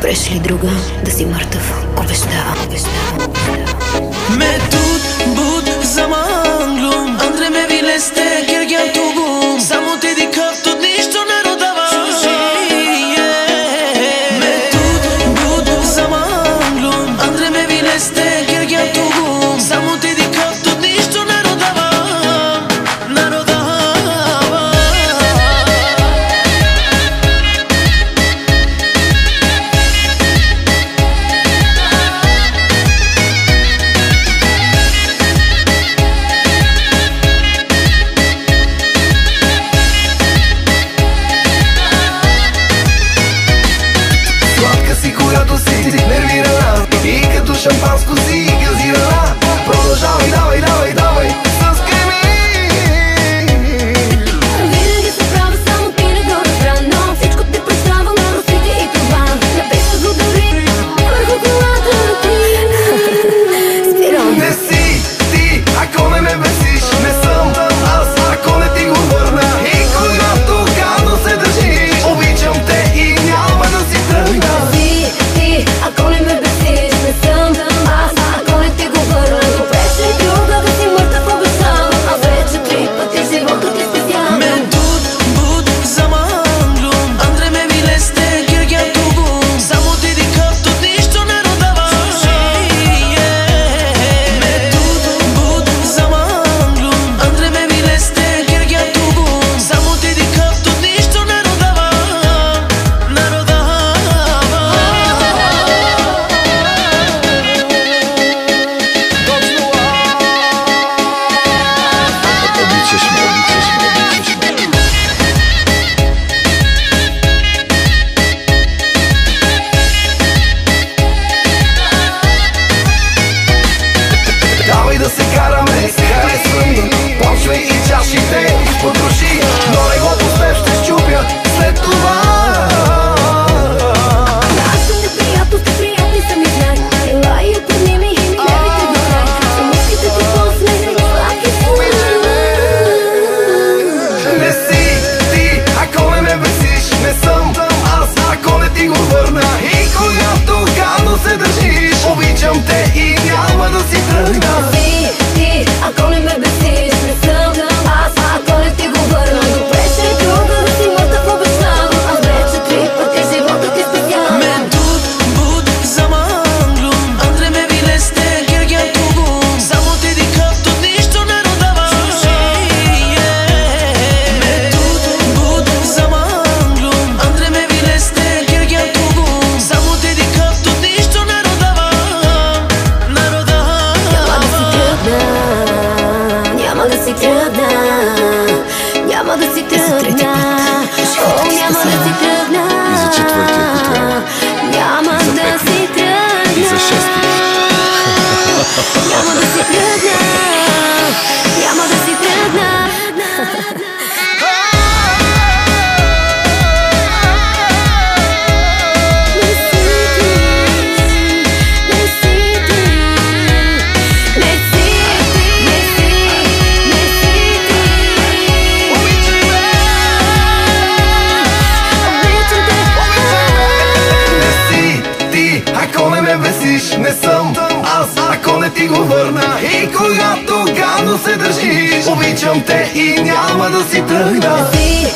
Допреш ли друга да си мъртъв? Обещавам, обещавам. Метод, буд, zaman glum Andre me vileste, gergen tugum Samo te di kaftu ništo ne rodava Metod, bud, zaman glum Andre me vileste, gergen tugum Samo te di kaftu ništo ne rodava Ne rodava Когато си нервирана и като шампанско си газирана, продължавай, давай, давай, давай с креми. Винаги се права, само ти не го разбра, но всичко те представа, но русите и това написа го дори върху колата ти. Спирам. Не си ти, ако не ме бесиш, не съм аз, ако не ти го върна. И когато гадно се държиш, обичам те и няма да си тръгна. Ако не ме бесиш, не съм аз, ако не ти го върна. Допреш ли друга да си мъртъв, обещавам, а вече 3 пъти живота ти спестявам. Метод, буд, zaman glum Andre me vileste, gergen tugum Samo te di kaftu ništo ne rodava Metod, bud, zaman glum Andre me vileste, gergen tugum Samo te di kaftu ništo ne rodava Ne rodava Обичаш ме, обичаш ме, обичаш ме. Давай да се караме, харесвам. Почвай и чашите потроши, но не го пуснеш, ще щупя след това. Аз съм неприятности, приятни са ми знак. Ела и отърни ми левите до край. Самиските ти по-смехни, сладки са. Не си ти, ако не ме бесиш, не съм аз, ако не ти го върна. И когато гадно се държиш, обичам те и няма да си тръгна. Ти, ако не ме бесиш, не съм аз, ако не ти го върна. Допреш ли друга да си мъртъв, обещавам, а вече 3 пъти живота ти спестявам. Метод, буд, zaman glum Andre me vileste, gergen tugum Samo te di kaftu ništo ne rodava Metod, bud, zaman glum Andre me vileste, gergen tugum Samo te di kaftu ništo ne rodava Ne rodava Няма да си тръгна, няма да си тръгна, о, няма да си тръгна, И за четвъртия, ако трябва. няма да си тръгна, И за шестия. няма да си тръгна, няма да си тръгна. Не си ти, не си ти, не си ти, не си, не си ти. Обичам те, Не си ти, ако не ме бесиш, не съм аз, ако не ти го върна. И когато гадно се държиш, обичам те и няма да си тръгна. ти,